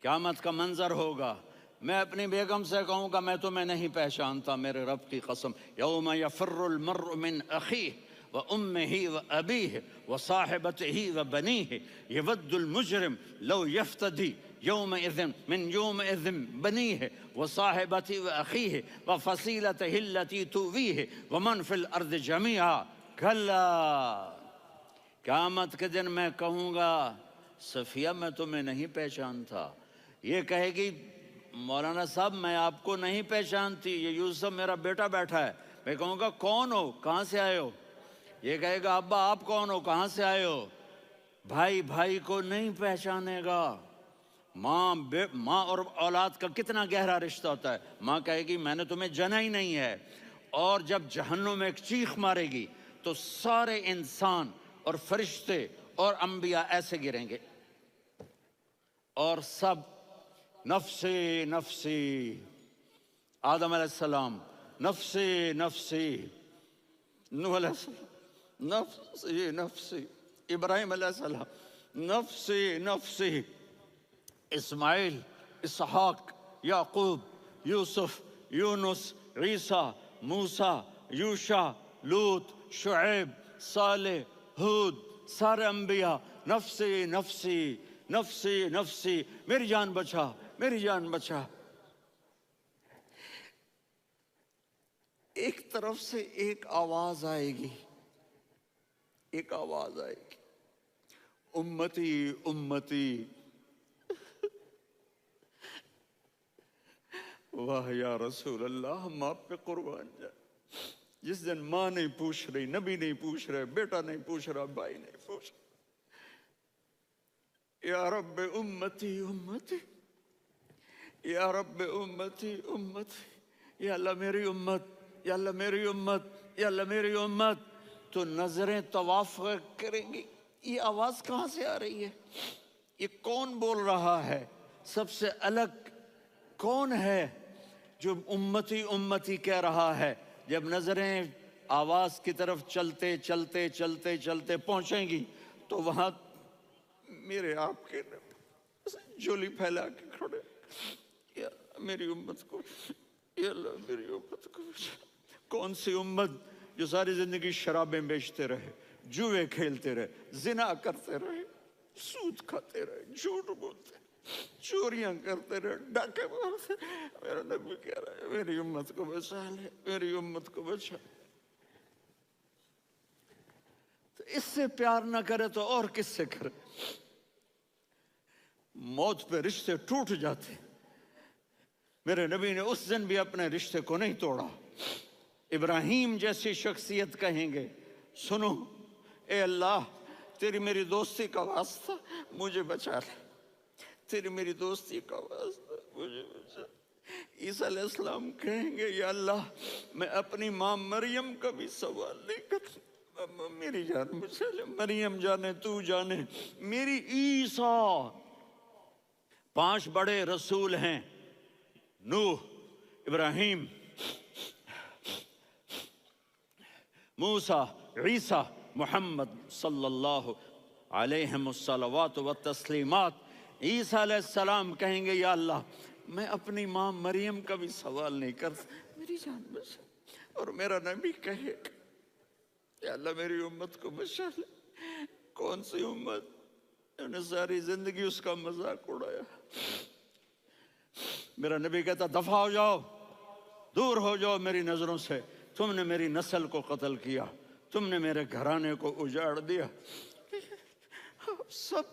قیامت کا منظر ہوگا، میں اپنی بیگم سے کہوں گا میں تمہیں نہیں پہچانتا، میرے رب کی قسم، یوم یفر المرء من اخیہ وامہ وابیہ وصاحبتہ وبنیہ یود المجرم لو یفتدی یومئذ من یومئذ بنیہ وصاحبتہ واخیہ وفصیلتہ التی تؤویہ ومن فی الارض جمیعا کلا، قیامت کے دن میں کہوں گا صفیہ میں تمہیں نہیں پہچانتا، یہ کہے گی مولانا صاحب میں آپ کو نہیں پہچانتی، یہ یوسف میرا بیٹا بیٹھا ہے، میں کہوں گا کون ہو، کہاں سے آئے ہو، یہ کہے گا ابا آپ کون ہو، کہاں سے آئے ہو، بھائی بھائی کو نہیں پہچانے گا، ماں اور اولاد کا کتنا گہرا رشتہ ہوتا ہے، ماں کہے گی میں نے تمہیں جنا ہی نہیں ہے، اور جب جہنم میں ایک چیخ مارے گی تو سارے انسان اور فرشتے اور انبیاء ایسے گریں گے اور سب نفسی نفسی، آدم علیہ السلام نفسی نفسی، نوح علیہ السلام نفسی نفسی، ابراہیم علیہ السلام نفسی نفسی، اسماعیل، اسحاق، یعقوب، یوسف، یونس، عیسیٰ، موسیٰ، یوشع، لوط، شعیب، صالح، ہود، سارے انبیاء نفسی نفسی نفسی نفسی، میری جان بچا میری جان بچا۔ ایک طرف سے ایک آواز آئے گی، ایک آواز آئے گی، امتی امتی، واہ یا رسول اللہ ہم آپ پہ قربان جائیں۔ جس دن ماں نہیں پوچھ رہی، نبی نہیں پوچھ رہے، بیٹا نہیں پوچھ رہا، بھائی نہیں پوچھ رہا، یا رب امتی امتی، یا رب امتی امتی، یا اللہ میری امت، یا اللہ میری امت، یا اللہ میری امت، تو نظریں طواف کریں گی، یہ آواز کہاں سے آ رہی ہے، یہ کون بول رہا ہے، سب سے الگ کون ہے جو امتی امتی کہہ رہا ہے؟ جب نظریں آواز کی طرف چلتے چلتے چلتے چلتے پہنچیں گی تو وہاں میرے آپ کے جولی پھیلا کے کھڑے، یا میری امت کو، یا اللہ میری امت کو، کون سی امت جو ساری زندگی شرابیں بیچتے رہے، جوئے کھیلتے رہے، زنا کرتے رہے، سود کھاتے رہے، جھوٹ بولتے رہے، چوریاں کرتے رہے، ڈاکے مارتے رہے، میرا نبی کہہ رہا ہے میری امت کو بچا لے، میری امت کو بچا۔ تو اس سے پیار نہ کرے تو اور کس سے کرے؟ موت پہ رشتے ٹوٹ جاتے، میرے نبی نے اس دن بھی اپنے رشتے کو نہیں توڑا۔ ابراہیم جیسی شخصیت کہیں گے سنو اے اللہ تیری میری دوستی کا واسطہ مجھے بچا لے، تیری میری دوستی کا واسطہ مجھے بچا لے۔ عیسیٰ علیہ السلام کہیں گے یا اللہ میں اپنی ماں مریم کا بھی سوال نہیں کرتا، میری جان بچا لے، مریم جانے تو جانے، میری عیسیٰ۔ 5 بڑے رسول ہیں، نوح، ابراہیم، موسیٰ، عیسیٰ، محمد صلی اللہ علیہ الصلوات والتسلیمات۔ عیسیٰ علیہ السلام کہیں گے یا اللہ میں اپنی ماں مریم کا بھی سوال نہیں کرتا، میری جان بچا۔ اور میرا نبی کہے یا اللہ میری امت کو بچا لے۔ کون سی امت انہوں نے ساری زندگی اس کا مذاق اڑایا؟ میرا نبی کہتا دفع ہو جاؤ، دور ہو جاؤ میری نظروں سے، تم نے میری نسل کو قتل کیا، تم نے میرے گھرانے کو اجاڑ دیا۔ سب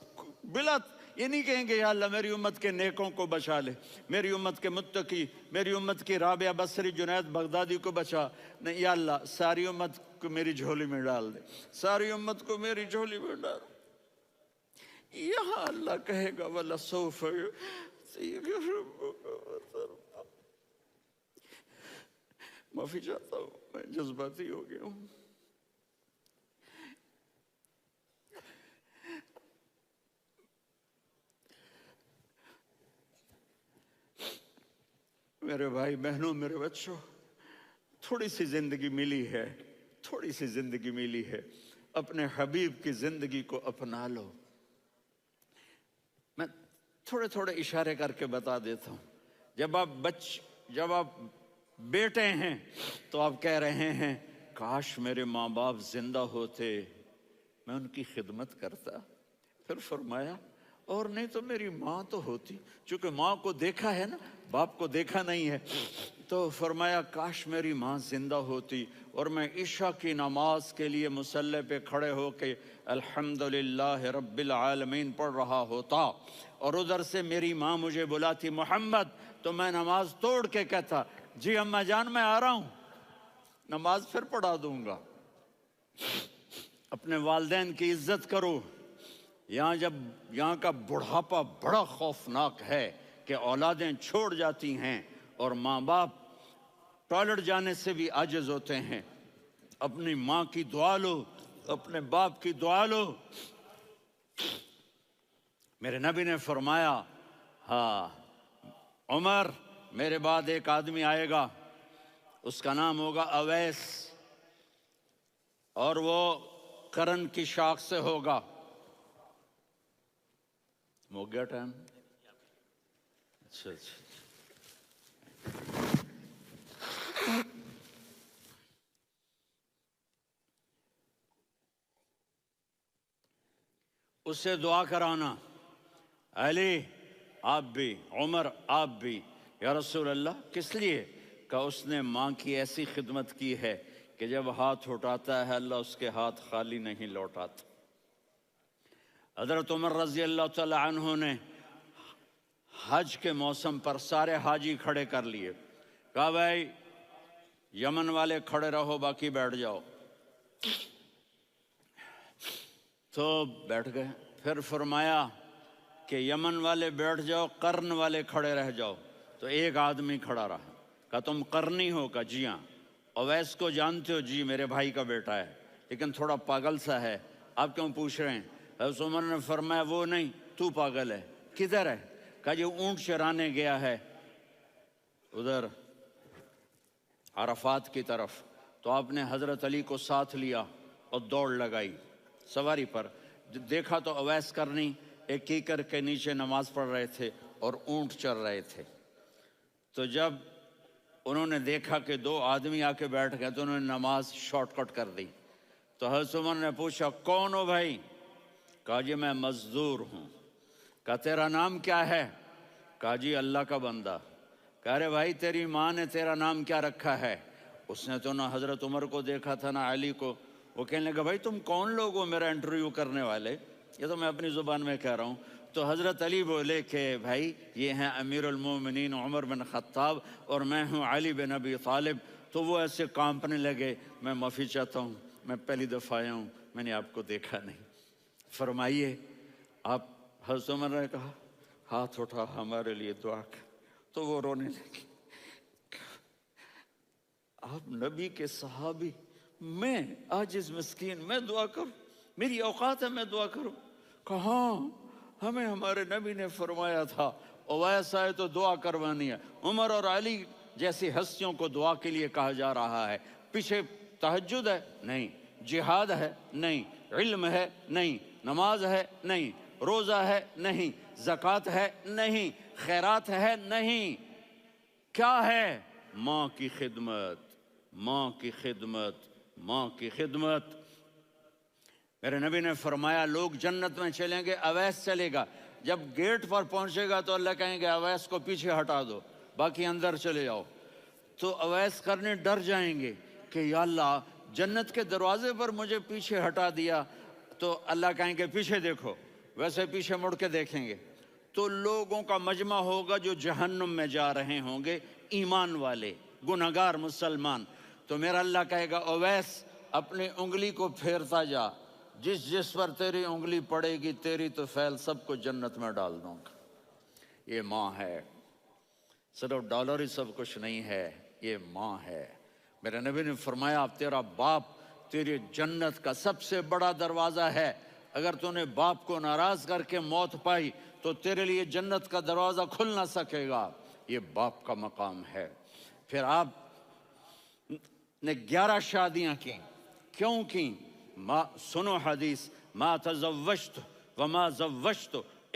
بلا یہ نہیں کہیں گے یا اللہ میری امت کے نیکوں کو بچا لے، میری امت کے متقی، میری امت کی رابعہ بصری جنید بغدادی کو بچا، نہیں یا اللہ ساری امت کو میری جھولی میں ڈال دے، ساری امت کو میری جھولی میں ڈال۔ یہاں اللہ کہے گا وَلَسَوْفَ يُعْطِيكَ رَبُّكَ فَتَرْضَىٰ۔ معافی چاہتا ہوں میں جذباتی ہو گیا ہوں۔ میرے بھائی بہنوں، میرے بچوں، تھوڑی سی زندگی ملی ہے، تھوڑی سی زندگی ملی ہے، اپنے حبیب کی زندگی کو اپنا لو۔ میں تھوڑے تھوڑے اشارے کر کے بتا دیتا ہوں. جب آپ بیٹے ہیں تو آپ کہہ رہے ہیں کاش میرے ماں باپ زندہ ہوتے، میں ان کی خدمت کرتا. پھر فرمایا اور نہیں تو میری ماں تو ہوتی. چونکہ ماں کو دیکھا ہے نا، باپ کو دیکھا نہیں ہے، تو فرمایا کاش میری ماں زندہ ہوتی اور میں عشاء کی نماز کے لیے مصلی پہ کھڑے ہو کے الحمدللہ رب العالمین پڑھ رہا ہوتا، اور ادھر سے میری ماں مجھے بلاتی محمد، تو میں نماز توڑ کے کہتا جی اماں جان میں آ رہا ہوں، نماز پھر پڑھا دوں گا. اپنے والدین کی عزت کرو. یہاں کا بڑھاپا بڑا خوفناک ہے کہ اولادیں چھوڑ جاتی ہیں اور ماں باپ ٹوائلٹ جانے سے بھی عاجز ہوتے ہیں. اپنی ماں کی دعا لو، اپنے باپ کی دعا لو. میرے نبی نے فرمایا ہاں عمر، میرے بعد ایک آدمی آئے گا، اس کا نام ہوگا اویس، اور وہ کرن کی شاخ سے ہوگا. ہو گیا ٹائم؟ اچھا. اس سے دعا کرانا، علی آپ بھی، عمر آپ بھی. یا رسول اللہ کس لیے؟ کہ اس نے ماں کی ایسی خدمت کی ہے کہ جب ہاتھ اٹھاتا ہے اللہ اس کے ہاتھ خالی نہیں لوٹاتا. حضرت عمر رضی اللہ تعالی عنہ نے حج کے موسم پر سارے حاجی کھڑے کر لیے، کہا بھائی یمن والے کھڑے رہو باقی بیٹھ جاؤ. تو بیٹھ گئے. پھر فرمایا کہ یمن والے بیٹھ جاؤ، قرن والے کھڑے رہ جاؤ. تو ایک آدمی کھڑا رہا. کہا تم قرنی ہو؟ کہا جی ہاں. اویس کو جانتے ہو؟ جی میرے بھائی کا بیٹا ہے لیکن تھوڑا پاگل سا ہے، آپ کیوں پوچھ رہے ہیں؟ حضرت عمر نے فرمایا وہ نہیں، تو پاگل ہے. کدھر ہے؟ کہا جی اونٹ چرانے گیا ہے ادھر عرفات کی طرف. تو آپ نے حضرت علی کو ساتھ لیا اور دوڑ لگائی سواری پر. دیکھا تو اویس کرنی ایک کیکر کے نیچے نماز پڑھ رہے تھے اور اونٹ چر رہے تھے. تو جب انہوں نے دیکھا کہ دو آدمی آ کے بیٹھ گئے تو انہوں نے نماز شارٹ کٹ کر دی. تو حضرت عمر نے پوچھا کون ہو بھائی؟ کہا جی میں مزدور ہوں. کہا تیرا نام کیا ہے؟ کہا جی اللہ کا بندہ. کہا ارے بھائی تیری ماں نے تیرا نام کیا رکھا ہے؟ اس نے تو نہ حضرت عمر کو دیکھا تھا نہ علی کو. وہ کہنے لگا بھائی تم کون لوگ ہو میرا انٹرویو کرنے والے؟ یہ تو میں اپنی زبان میں کہہ رہا ہوں. تو حضرت علی بولے کہ بھائی یہ ہیں امیر المومنین عمر بن خطاب اور میں ہوں علی بن ابی طالب. تو وہ ایسے کانپنے لگے. میں معافی چاہتا ہوں، میں پہلی دفعہ آیا ہوں، میں نے آپ کو دیکھا نہیں. فرمائیے آپ. حضرت عمر نے کہا ہاتھ اٹھا ہمارے لیے دعا کر. تو وہ رونے لگے. آپ نبی کے صحابی، میں عاجز مسکین میں دعا کروں؟ میری اوقات ہے میں دعا کروں؟ کہاں ہمیں ہمارے نبی نے فرمایا تھا اویس آئے تو دعا کروانی ہے. عمر اور علی جیسی ہستیوں کو دعا کے لیے کہا جا رہا ہے. پیچھے تہجد ہے؟ نہیں. جہاد ہے؟ نہیں. علم ہے؟ نہیں. نماز ہے؟ نہیں. روزہ ہے؟ نہیں. زکوٰۃ ہے؟ نہیں. خیرات ہے؟ نہیں. کیا ہے؟ ماں کی خدمت، ماں کی خدمت، ماں کی خدمت. میرے نبی نے فرمایا لوگ جنت میں چلیں گے، اویس چلے گا. جب گیٹ پر پہنچے گا تو اللہ کہیں گے اویس کو پیچھے ہٹا دو، باقی اندر چلے جاؤ. تو اویس کرنے ڈر جائیں گے کہ یا اللہ جنت کے دروازے پر مجھے پیچھے ہٹا دیا. تو اللہ کہیں گے پیچھے دیکھو، ویسے پیچھے مڑ کے دیکھیں گے تو لوگوں کا مجمع ہوگا جو جہنم میں جا رہے ہوں گے، ایمان والے، گنہگار مسلمان. تو میرا اللہ کہے گا اویس اپنی انگلی کو پھیرتا جا، جس پر تیری انگلی پڑے گی تیری تو فیل سب کو جنت میں ڈال دوں گا. یہ ماں ہے، صرف ڈالر ہی سب کچھ نہیں ہے، یہ ماں ہے. میرے نبی نے فرمایا اب تیرا باپ تیری جنت کا سب سے بڑا دروازہ ہے. اگر تو نے باپ کو ناراض کر کے موت پائی تو تیرے لیے جنت کا دروازہ کھل نہ سکے گا. یہ باپ کا مقام ہے. پھر آپ نے 11 شادیاں کی. کیوں کی؟ سنو حدیث، ما تزوجت وما زوجت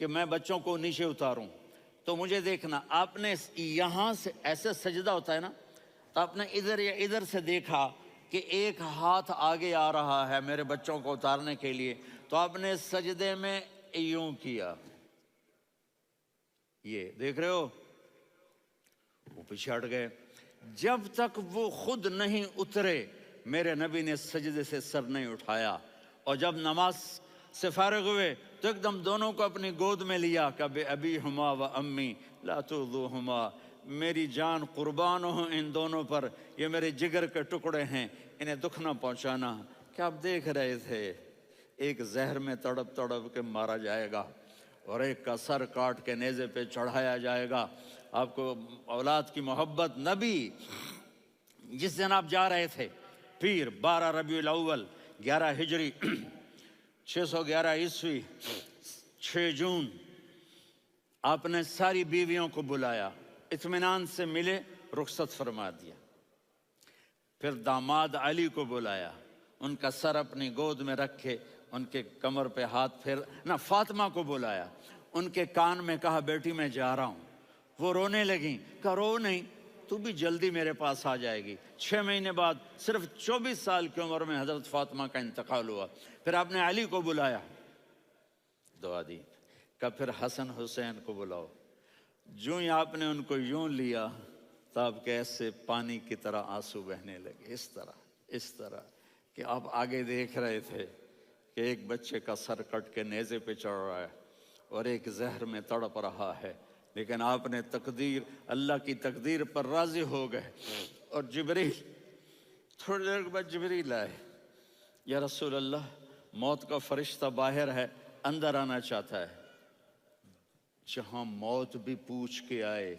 کہ میں بچوں کو نیچے اتاروں، تو مجھے دیکھنا، آپ نے یہاں سے ایسے سجدہ ہوتا ہے نا، تو آپ نے ادھر یا ادھر سے دیکھا کہ ایک ہاتھ آگے آ رہا ہے میرے بچوں کو اتارنے کے لیے، تو آپ نے سجدے میں یوں کیا، یہ دیکھ رہے ہو، وہ پیچھے ہٹ گئے۔ جب تک وہ خود نہیں اترے میرے نبی نے سجدے سے سر نہیں اٹھایا، اور جب نماز سے فارغ ہوئے تو ایک دم دونوں کو اپنی گود میں لیا کہ بے ابی ہما و امی لا تؤذوہما، میری جان قربان ہو ان دونوں پر، یہ میرے جگر کے ٹکڑے ہیں، انہیں دکھ نہ پہنچانا۔ کیا آپ دیکھ رہے تھے؟ ایک زہر میں تڑپ تڑپ کے مارا جائے گا، اور ایک کا سر کاٹ کے نیزے پہ چڑھایا جائے گا۔ آپ کو اولاد کی محبت، نبی جس دن آپ جا رہے تھے، پیر 12 ربیع الاول 11 ہجری 611 عیسوی 6 جون، آپ نے ساری بیویوں کو بلایا، اطمینان سے ملے، رخصت فرما دیا۔ پھر داماد علی کو بلایا، ان کا سر اپنی گود میں رکھے، ان کے کمر پہ ہاتھ پھیر نہ، فاطمہ کو بلایا، ان کے کان میں کہا بیٹی میں جا رہا ہوں۔ وہ رونے لگیں، کہا رو نہیں، تو بھی جلدی میرے پاس آ جائے گی۔ 6 مہینے بعد صرف 24 سال کی عمر میں حضرت فاطمہ کا انتقال ہوا۔ پھر آپ نے علی کو بلایا، دعا دی، کہ پھر حسن حسین کو بلاؤ۔ جو ہی آپ نے ان کو یوں لیا تو آپ کے ایسے پانی کی طرح آنسو بہنے لگے، اس طرح کہ آپ آگے دیکھ رہے تھے کہ ایک بچے کا سر کٹ کے نیزے پہ چڑھ رہا ہے اور ایک زہر میں تڑپ رہا ہے، لیکن آپ نے تقدیر، اللہ کی تقدیر پر راضی ہو گئے۔ اور جبریل، تھوڑی دیر کے بعد جبریل آئے، یا رسول اللہ موت کا فرشتہ باہر ہے، اندر آنا چاہتا ہے۔ جہاں موت بھی پوچھ کے آئے،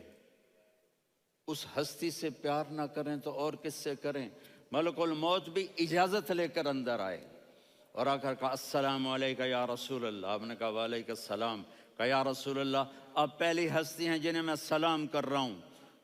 اس ہستی سے پیار نہ کریں تو اور کس سے کریں؟ ملک الموت بھی اجازت لے کر اندر آئے اور آ کر کہا السلام علیکہ یا رسول اللہ۔ آپ نے کہا وعلیکم السلام۔ کہا یا رسول اللہ، آپ پہلی ہستی ہیں جنہیں میں سلام کر رہا ہوں،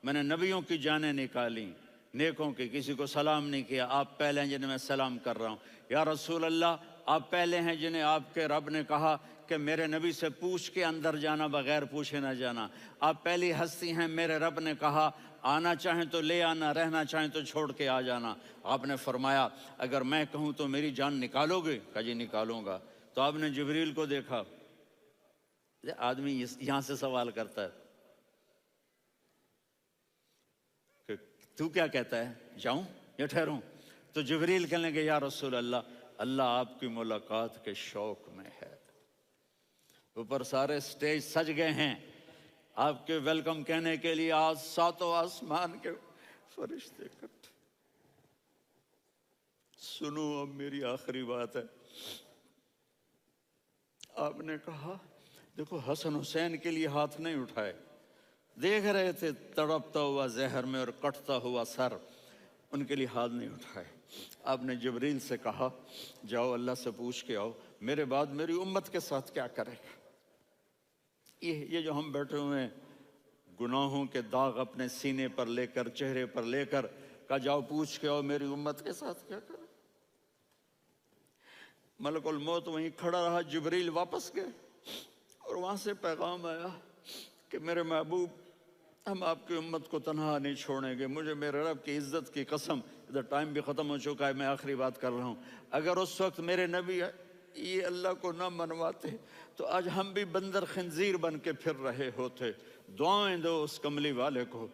میں نے نبیوں کی جانیں نکالی، نیکوں کی، کسی کو سلام نہیں کیا، آپ پہلے ہیں جنہیں میں سلام کر رہا ہوں۔ یا رسول اللہ، آپ پہلے ہیں جنہیں آپ کے رب نے کہا کہ میرے نبی سے پوچھ کے اندر جانا، بغیر پوچھے نہ جانا۔ آپ پہلی ہستی ہیں، میرے رب نے کہا آنا چاہیں تو لے آنا، رہنا چاہیں تو چھوڑ کے آ جانا۔ آپ نے فرمایا اگر میں کہوں تو میری جان نکالو گے؟ کہا جی نکالوں گا۔ تو آپ نے جبریل کو دیکھا، آدمی یہاں سے سوال کرتا ہے کہ تو کیا کہتا ہے، جاؤں یا ٹھہروں؟ تو جبریل کہنے لگے یا رسول اللہ، اللہ آپ کی ملاقات کے شوق میں ہے۔ اوپر سارے سٹیج سج گئے ہیں آپ کے ویلکم کہنے کے لیے، آج 7 آسمان کے فرشتے اکٹھے۔ سنو اب میری آخری بات ہے۔ آپ نے کہا دیکھو حسن حسین کے لیے ہاتھ نہیں اٹھائے، دیکھ رہے تھے تڑپتا ہوا زہر میں اور کٹتا ہوا سر، ان کے لیے ہاتھ نہیں اٹھائے۔ آپ نے جبریل سے کہا جاؤ اللہ سے پوچھ کے آؤ میرے بعد میری امت کے ساتھ کیا کرے گا۔ یہ جو ہم بیٹھے ہوئے ہیں، گناہوں کے داغ اپنے سینے پر لے کر، چہرے پر لے کر، کہا جاؤ پوچھ کے آؤ میری امت کے ساتھ کیا کرے۔ ملک الموت وہیں کھڑا رہا، جبریل واپس گئے اور وہاں سے پیغام آیا کہ میرے محبوب، ہم آپ کی امت کو تنہا نہیں چھوڑیں گے، مجھے میرے رب کی عزت کی قسم، ادھر ٹائم بھی ختم ہو چکا ہے، میں آخری بات کر رہا ہوں، اگر اس وقت میرے نبی یہ اللہ کو نہ منواتے تو آج ہم بھی بندر خنزیر بن کے پھر رہے ہوتے۔ دعائیں دو اس کملی والے کو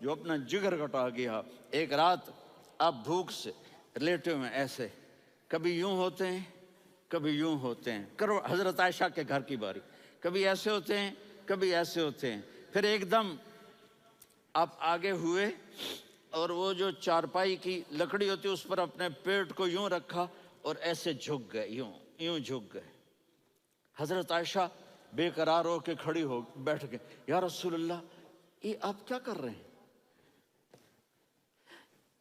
جو اپنا جگر کٹا گیا۔ ایک رات آپ بھوک سے لیٹے ہوئے ایسے، کبھی یوں ہوتے ہیں کبھی یوں ہوتے ہیں، کرو حضرت عائشہ کے گھر کی باری، کبھی ایسے ہوتے ہیں کبھی ایسے ہوتے ہیں، پھر ایک دم آپ آگے ہوئے اور وہ جو چارپائی کی لکڑی ہوتی اس پر اپنے پیٹ کو یوں رکھا اور ایسے جھک گئے، یوں جھک گئے۔ حضرت عائشہ بے قرار ہو کے کھڑی ہو بیٹھ گئے، یا رسول اللہ یہ آپ کیا کر رہے ہیں،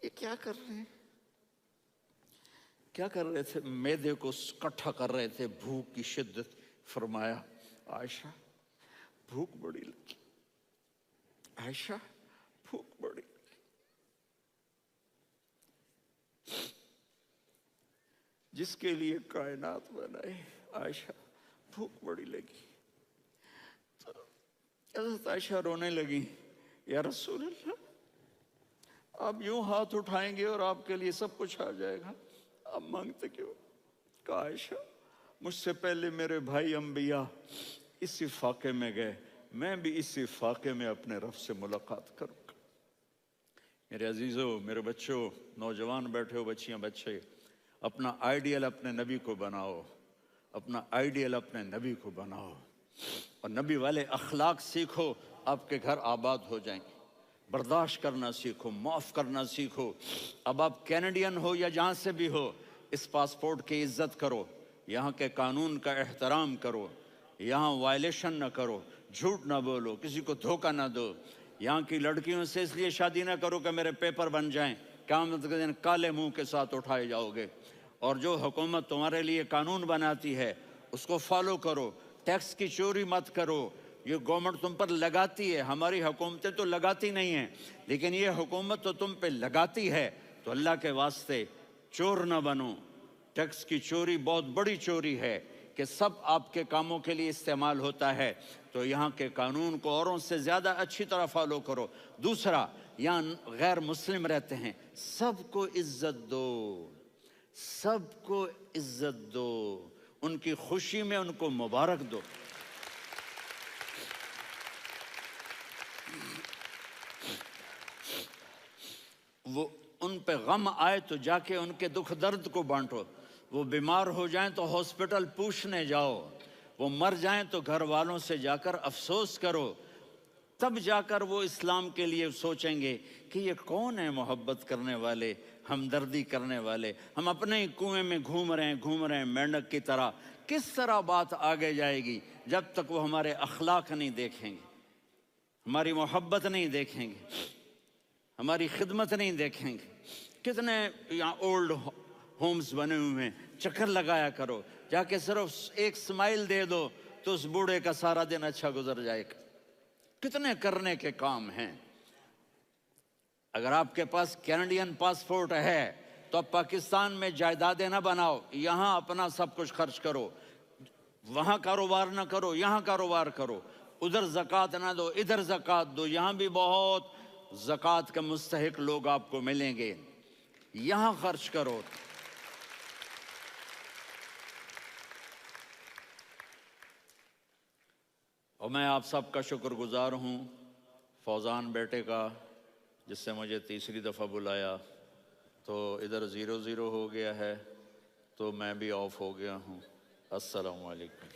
یہ کیا کر رہے ہیں؟ کیا کر رہے تھے؟ معدے کو کٹھا کر رہے تھے، بھوک کی شدت۔ فرمایا عائشہ بھوک بڑی لگی، عائشہ بھوک بڑی لگی، جس کے لیے کائنات بنائے، عائشہ بھوک بڑی لگی۔ حضرت عائشہ رونے لگی، یا رسول اللہ آپ یوں ہاتھ اٹھائیں گے اور آپ کے لیے سب کچھ آ جائے گا، آپ مانگتے کیوں؟ کہا عائشہ مجھ سے پہلے میرے بھائی انبیاء اسی فاقے میں گئے، میں بھی اسی فاقے میں اپنے رب سے ملاقات کروں گا۔ میرے عزیزوں، میرے بچوں، نوجوان بیٹھے ہو، بچیاں بچے، اپنا آئیڈیل اپنے نبی کو بناؤ، اپنا آئیڈیل اپنے نبی کو بناؤ، اور نبی والے اخلاق سیکھو، آپ کے گھر آباد ہو جائیں گے۔ برداشت کرنا سیکھو، معاف کرنا سیکھو۔ اب آپ کینیڈین ہو یا جہاں سے بھی ہو، اس پاسپورٹ کی عزت کرو، یہاں کے قانون کا احترام کرو، یہاں وائلیشن نہ کرو، جھوٹ نہ بولو، کسی کو دھوکہ نہ دو۔ یہاں کی لڑکیوں سے اس لیے شادی نہ کرو کہ میرے پیپر بن جائیں، قیامت کے دن کالے منہ کے ساتھ اٹھائے جاؤ گے۔ اور جو حکومت تمہارے لیے قانون بناتی ہے اس کو فالو کرو، ٹیکس کی چوری مت کرو۔ یہ گورنمنٹ تم پر لگاتی ہے، ہماری حکومتیں تو لگاتی نہیں ہیں، لیکن یہ حکومت تو تم پہ لگاتی ہے، تو اللہ کے واسطے چور نہ بنو۔ ٹیکس کی چوری بہت بڑی چوری ہے کہ سب آپ کے کاموں کے لیے استعمال ہوتا ہے، تو یہاں کے قانون کو اوروں سے زیادہ اچھی طرح فالو کرو۔ دوسرا، یہاں غیر مسلم رہتے ہیں، سب کو عزت دو، سب کو عزت دو، ان کی خوشی میں ان کو مبارک دو۔ وہ ان پہ غم آئے تو جا کے ان کے دکھ درد کو بانٹو، وہ بیمار ہو جائیں تو ہاسپٹل پوچھنے جاؤ، وہ مر جائیں تو گھر والوں سے جا کر افسوس کرو، تب جا کر وہ اسلام کے لیے سوچیں گے کہ یہ کون ہے محبت کرنے والے، ہمدردی کرنے والے۔ ہم اپنے ہی کنویں میں گھوم رہے ہیں مینڈک کی طرح۔ کس طرح بات آگے جائے گی جب تک وہ ہمارے اخلاق نہیں دیکھیں گے، ہماری محبت نہیں دیکھیں گے، ہماری خدمت نہیں دیکھیں گے۔ کتنے یہاں اولڈ ہومز بنے ہوئے ہیں، چکر لگایا کرو، جا کے صرف ایک سمائل دے دو تو اس بوڑھے کا سارا دن اچھا گزر جائے گا۔ کتنے کرنے کے کام ہیں۔ اگر آپ کے پاس کینیڈین پاسپورٹ ہے تو اب پاکستان میں جائیدادیں نہ بناؤ، یہاں اپنا سب کچھ خرچ کرو، وہاں کاروبار نہ کرو، یہاں کاروبار کرو، ادھر زکوٰۃ نہ دو، ادھر زکوٰۃ دو، یہاں بھی بہت زکوٰۃ کے مستحق لوگ آپ کو ملیں گے، یہاں خرچ کرو۔ اور میں آپ سب کا شکر گزار ہوں، فوزان بیٹے کا، جس سے مجھے تیسری دفعہ بلایا، تو ادھر 0-0 ہو گیا ہے تو میں بھی آف ہو گیا ہوں۔ السلام علیکم۔